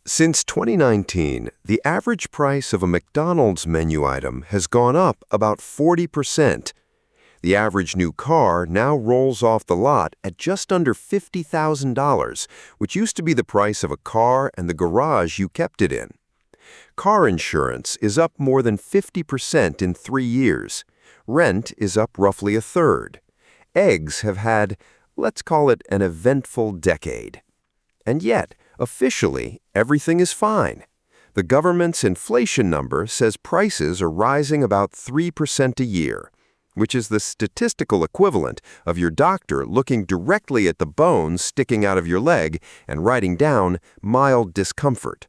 Since 2019, the average price of a McDonald's menu item has gone up about 40%. The average new car now rolls off the lot at just under $50,000, which used to be the price of a car and the garage you kept it in. Car insurance is up more than 50% in 3 years. Rent is up roughly a third. Eggs have had, let's call it, an eventful decade. And yet, officially, everything is fine. The government's inflation number says prices are rising about 3% a year, which is the statistical equivalent of your doctor looking directly at the bones sticking out of your leg and writing down mild discomfort.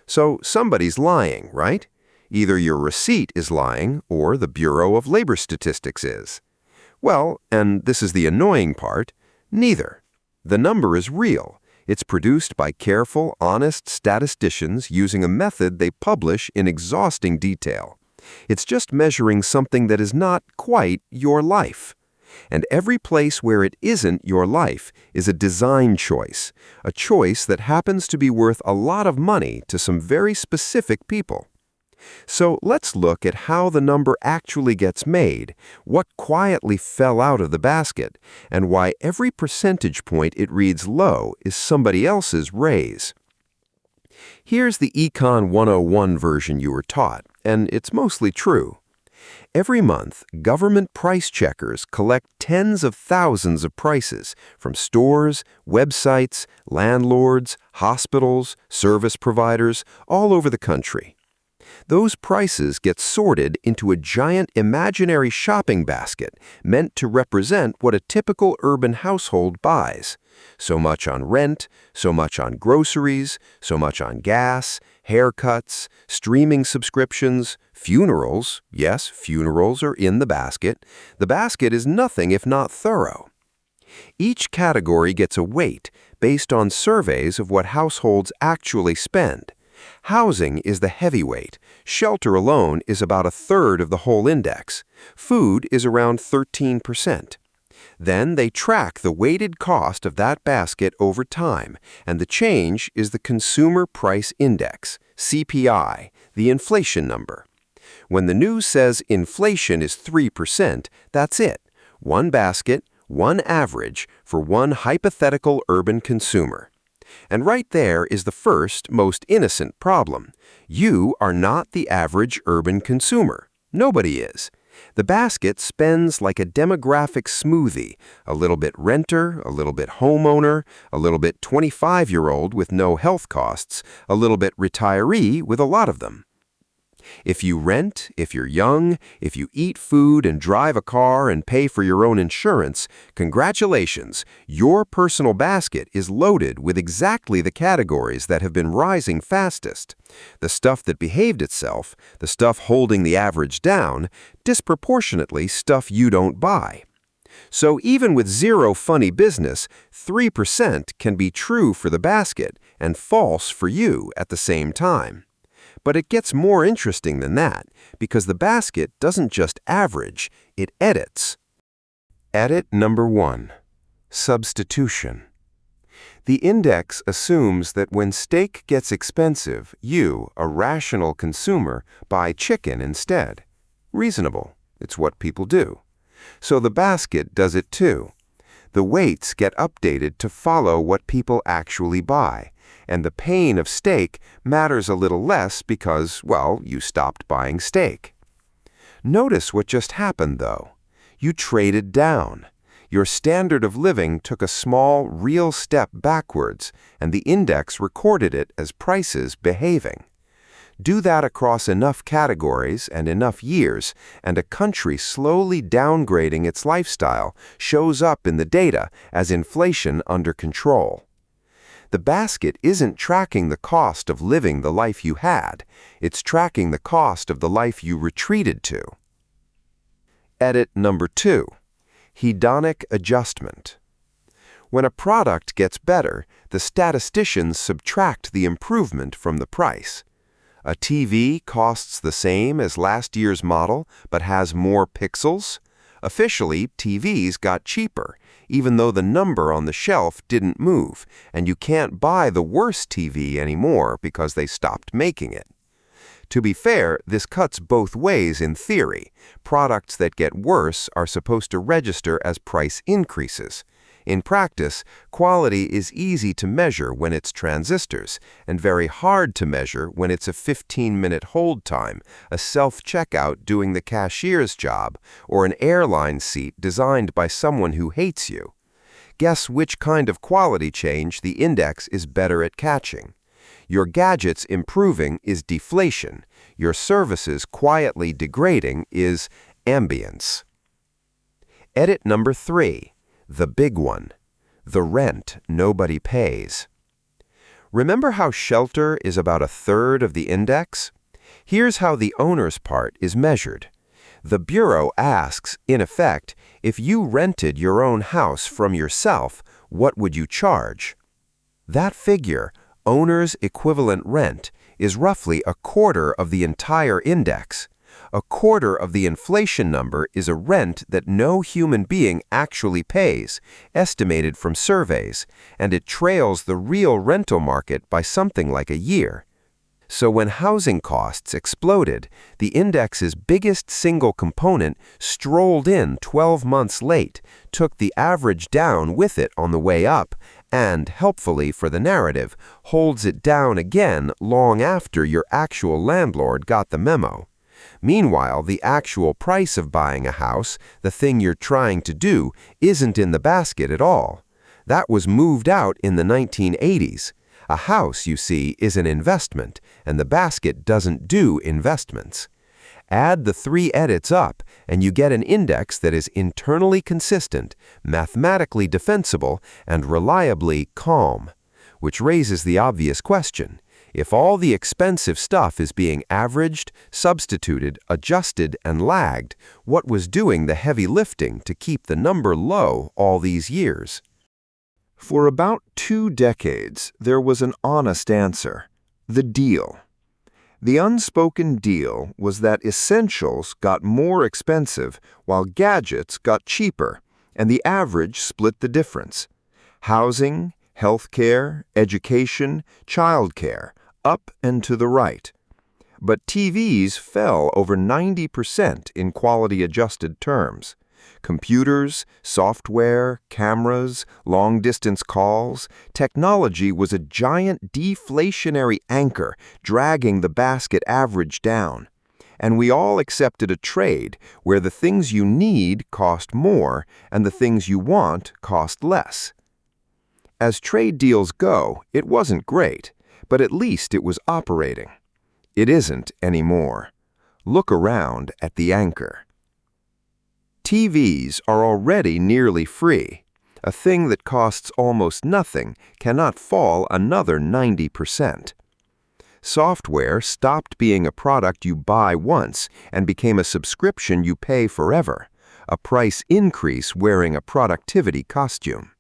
So somebody's lying, right? Either your receipt is lying or the Bureau of Labor Statistics is. Well, and this is the annoying part, neither. The number is real. It's produced by careful, honest statisticians using a method they publish in exhausting detail. It's just measuring something that is not quite your life. And every place where it isn't your life is a design choice, a choice that happens to be worth a lot of money to some very specific people. So let's look at how the number actually gets made, what quietly fell out of the basket, and why every percentage point it reads low is somebody else's raise. Here's the Econ 101 version you were taught, and it's mostly true. Every month, government price checkers collect tens of thousands of prices from stores, websites, landlords, hospitals, service providers, all over the country. Those prices get sorted into a giant imaginary shopping basket meant to represent what a typical urban household buys. So much on rent, so much on groceries, so much on gas, haircuts, streaming subscriptions, funerals. Yes, funerals are in the basket. The basket is nothing if not thorough. Each category gets a weight based on surveys of what households actually spend. Housing is the heavyweight. Shelter alone is about a third of the whole index. Food is around 13%. Then they track the weighted cost of that basket over time, and the change is the Consumer Price Index, CPI, the inflation number. When the news says inflation is 3%, that's it. One basket, one average for one hypothetical urban consumer. And right there is the first, most innocent problem. You are not the average urban consumer. Nobody is. The basket spends like a demographic smoothie, a little bit renter, a little bit homeowner, a little bit 25-year-old with no health costs, a little bit retiree with a lot of them. If you rent, if you're young, if you eat food and drive a car and pay for your own insurance, congratulations, your personal basket is loaded with exactly the categories that have been rising fastest. The stuff that behaved itself, the stuff holding the average down, disproportionately stuff you don't buy. So even with zero funny business, 3% can be true for the basket and false for you at the same time. But it gets more interesting than that, because the basket doesn't just average, it edits. Edit number 1. Substitution. The index assumes that when steak gets expensive, you, a rational consumer, buy chicken instead. Reasonable. It's what people do. So the basket does it too. The weights get updated to follow what people actually buy. And the pain of steak matters a little less because, well, you stopped buying steak. Notice what just happened, though. You traded down. Your standard of living took a small, real step backwards, and the index recorded it as prices behaving. Do that across enough categories and enough years, and a country slowly downgrading its lifestyle shows up in the data as inflation under control. The basket isn't tracking the cost of living the life you had. It's tracking the cost of the life you retreated to. Edit number 2. Hedonic adjustment. When a product gets better, the statisticians subtract the improvement from the price. A TV costs the same as last year's model but has more pixels. Officially, TVs got cheaper, even though the number on the shelf didn't move, and you can't buy the worst TV anymore because they stopped making it. To be fair, this cuts both ways in theory. Products that get worse are supposed to register as price increases. In practice, quality is easy to measure when it's transistors, and very hard to measure when it's a 15-minute hold time, a self-checkout doing the cashier's job, or an airline seat designed by someone who hates you. Guess which kind of quality change the index is better at catching. Your gadgets improving is deflation. Your services quietly degrading is ambience. Edit number 3. The big one. The rent nobody pays. Remember how shelter is about a third of the index? Here's how the owner's part is measured. The Bureau asks, in effect, if you rented your own house from yourself, what would you charge? That figure, owner's equivalent rent, is roughly a quarter of the entire index. A quarter of the inflation number is a rent that no human being actually pays, estimated from surveys, and it trails the real rental market by something like a year. So when housing costs exploded, the index's biggest single component strolled in 12 months late, took the average down with it on the way up, and, helpfully for the narrative, holds it down again long after your actual landlord got the memo. Meanwhile, the actual price of buying a house, the thing you're trying to do, isn't in the basket at all. That was moved out in the 1980s. A house, you see, is an investment, and the basket doesn't do investments. Add the 3 edits up, and you get an index that is internally consistent, mathematically defensible, and reliably calm. Which raises the obvious question. If all the expensive stuff is being averaged, substituted, adjusted, and lagged, what was doing the heavy lifting to keep the number low all these years? For about 2 decades, there was an honest answer: the deal. The unspoken deal was that essentials got more expensive while gadgets got cheaper, and the average split the difference. Housing, healthcare, education, childcare, up and to the right. But TVs fell over 90% in quality-adjusted terms. Computers, software, cameras, long-distance calls, technology was a giant deflationary anchor dragging the basket average down. And we all accepted a trade where the things you need cost more and the things you want cost less. As trade deals go, it wasn't great, but at least it was operating. It isn't anymore. Look around at the anchor. TVs are already nearly free. A thing that costs almost nothing cannot fall another 90%. Software stopped being a product you buy once and became a subscription you pay forever, a price increase wearing a productivity costume.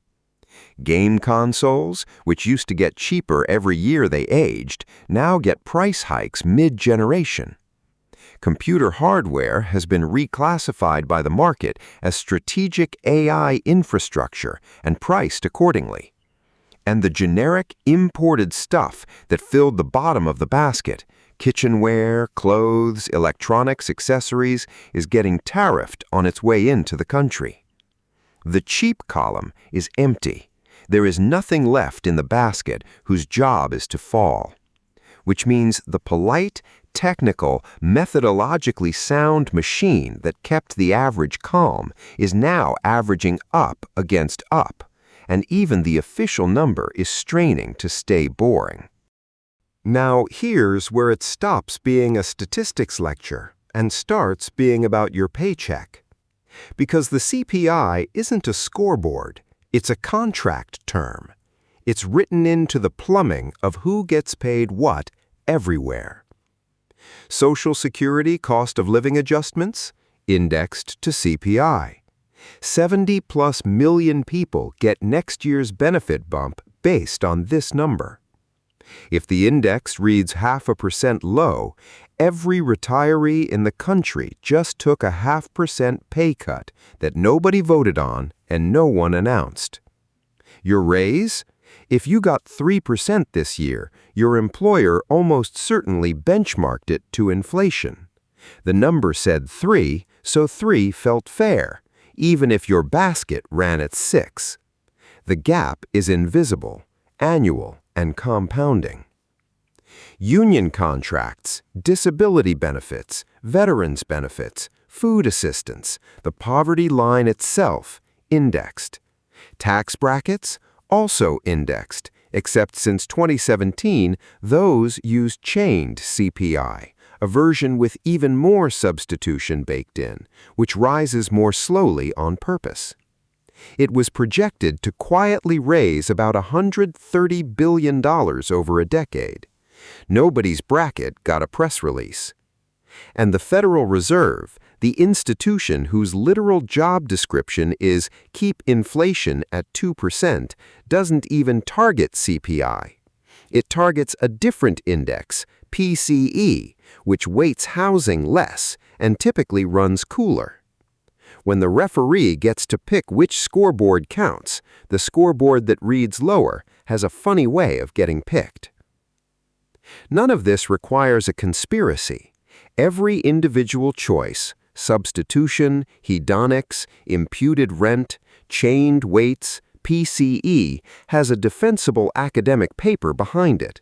Game consoles, which used to get cheaper every year they aged, now get price hikes mid-generation. Computer hardware has been reclassified by the market as strategic AI infrastructure and priced accordingly. And the generic imported stuff that filled the bottom of the basket, kitchenware, clothes, electronics, accessories, is getting tariffed on its way into the country. The cheap column is empty. There is nothing left in the basket whose job is to fall. Which means the polite, technical, methodologically sound machine that kept the average calm is now averaging up against up, and even the official number is straining to stay boring. Now here's where it stops being a statistics lecture and starts being about your paycheck. Because the CPI isn't a scoreboard, it's a contract term. It's written into the plumbing of who gets paid what everywhere. Social Security cost of living adjustments, indexed to CPI. 70+ million people get next year's benefit bump based on this number. If the index reads 0.5% low, every retiree in the country just took a 0.5% pay cut that nobody voted on and no one announced. Your raise? If you got 3% this year, your employer almost certainly benchmarked it to inflation. The number said 3, so 3 felt fair, even if your basket ran at 6. The gap is invisible, annual, and compounding. Union contracts, disability benefits, veterans benefits, food assistance, the poverty line itself, indexed. Tax brackets, also indexed, except since 2017, those use chained CPI, a version with even more substitution baked in, which rises more slowly on purpose. It was projected to quietly raise about $130 billion over a decade. Nobody's bracket got a press release. And the Federal Reserve, the institution whose literal job description is keep inflation at 2%, doesn't even target CPI. It targets a different index, PCE, which weights housing less and typically runs cooler. When the referee gets to pick which scoreboard counts, the scoreboard that reads lower has a funny way of getting picked. None of this requires a conspiracy. Every individual choice, substitution, hedonics, imputed rent, chained weights, PCE, has a defensible academic paper behind it.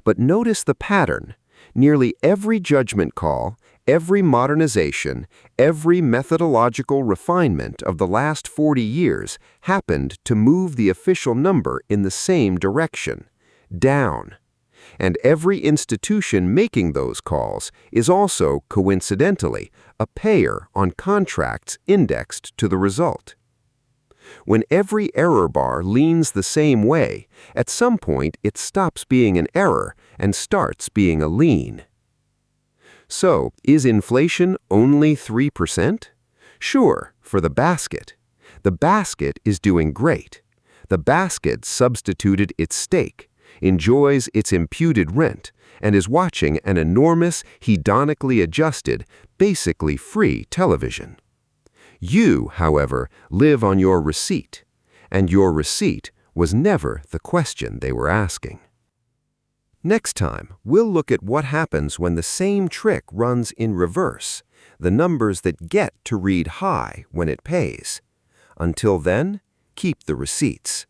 But notice the pattern. Nearly every judgment call, every modernization, every methodological refinement of the last 40 years happened to move the official number in the same direction, down. And every institution making those calls is also, coincidentally, a payer on contracts indexed to the result. When every error bar leans the same way, at some point it stops being an error and starts being a lean. So, is inflation only 3%? Sure, for the basket. The basket is doing great. The basket substituted its steak, enjoys its imputed rent, and is watching an enormous, hedonically adjusted, basically free television. You, however, live on your receipt, and your receipt was never the question they were asking. Next time, we'll look at what happens when the same trick runs in reverse, the numbers that get to read high when it pays. Until then, keep the receipts.